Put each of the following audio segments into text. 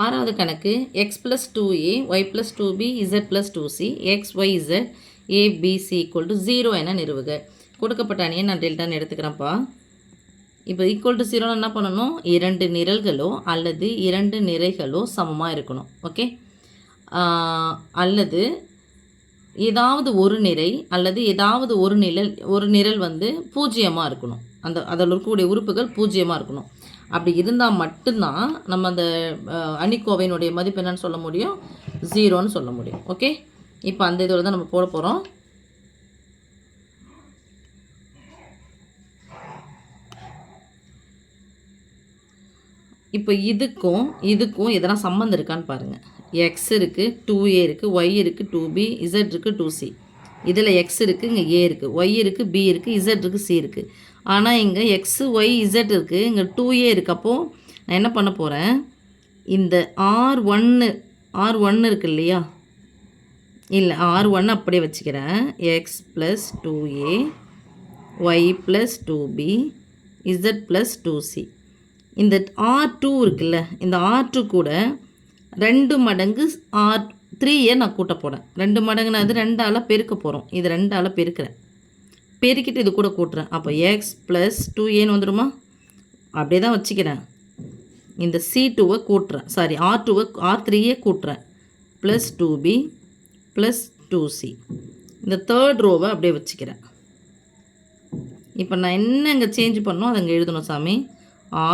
ஆறாவது கணக்கு x plus 2a y plus 2b z plus 2c x y z a b c equal to 0 என நிறுவுக. கொடுக்கப்பட்ட அணியை நான் டெல்டான்னு எடுத்துக்கிறேன்ப்பா. இப்போ ஈக்குவல் டு 0 என்ன பண்ணணும்? 2 நிரல்களோ அல்லது 2 நிறைகளோ சமமாக இருக்கணும். ஓகே, அல்லது ஏதாவது ஒரு நிறை அல்லது ஏதாவது ஒரு நிரல் வந்து பூஜ்ஜியமாக இருக்கணும். அதில் இருக்கக்கூடிய உறுப்புகள் பூஜ்ஜியமாக இருக்கணும். அப்படி இருந்தால் மட்டும்தான் நம்ம அந்த அணிக்கோவையினுடைய மதிப்பு என்னன்னு சொல்ல முடியும்? 0ன்னு சொல்ல முடியும். ஓகே, இப்போ அந்த இதில் தான் நம்ம போட போகிறோம். இப்போ இதுக்கும் எதனா சம்மந்தம் இருக்கான்னு பாருங்கள். எக்ஸ் இருக்குது, 2a இருக்குது, ஒய் இருக்குது, 2b, இசட் இருக்குது, 2c. இதில் எக்ஸ் இருக்குது, இங்கே ஏ இருக்குது, ஒய் இருக்குது, பி இருக்குது, இசட் இருக்குது, சி இருக்குது. ஆனால் இங்கே எக்ஸு ஒய் இசட் இருக்குது, இங்கே 2a இருக்குது. அப்போது நான் என்ன பண்ண போகிறேன்? இந்த R1 இருக்குது இல்லையா? இல்லை, R1 அப்படியே வச்சுக்கிறேன். X plus 2a y plus 2b z plus 2c. இந்த R2 இருக்குல்ல, இந்த R2 கூட 2 மடங்கு R3 நான் கூட்ட போகிறேன். 2 மடங்குனா அது 2ஆல் பெருக்க போகிறோம். இது 2ஆல் பெருக்கிறேன், பெருக்கிட்டு இது கூட கூட்டுறேன். அப்போ எக்ஸ் ப்ளஸ் 2aன்னு வந்துடுமா? அப்படியே தான் வச்சுக்கிறேன். இந்த C2வை கூட்டுறேன், சாரி R3யே கூட்டுறேன். Plus 2b plus 2c. இந்த தேர்ட் ரோவை அப்படியே வச்சுக்கிறேன். இப்போ நான் என்ன இங்கே சேஞ்ச் பண்ணணும் அதை இங்கே எழுதணும் சாமி.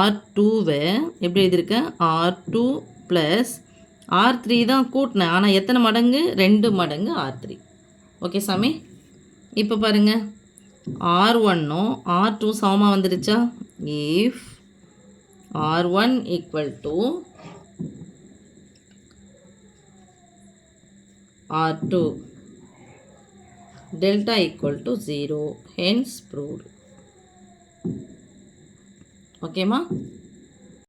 R2வை எப்படி எழுதியிருக்கேன்? R2 ப்ளஸ் R3 தான் கூட்டினேன், ஆனால் எத்தனை மடங்கு? 2 மடங்கு R3. ஓகே சாமி, இப்போ பாருங்கள், R1ம் R2 சமமாக வந்துடுச்சா? If R1 equal to R2 delta equal to 0, hence proved. ஓகேம்மா?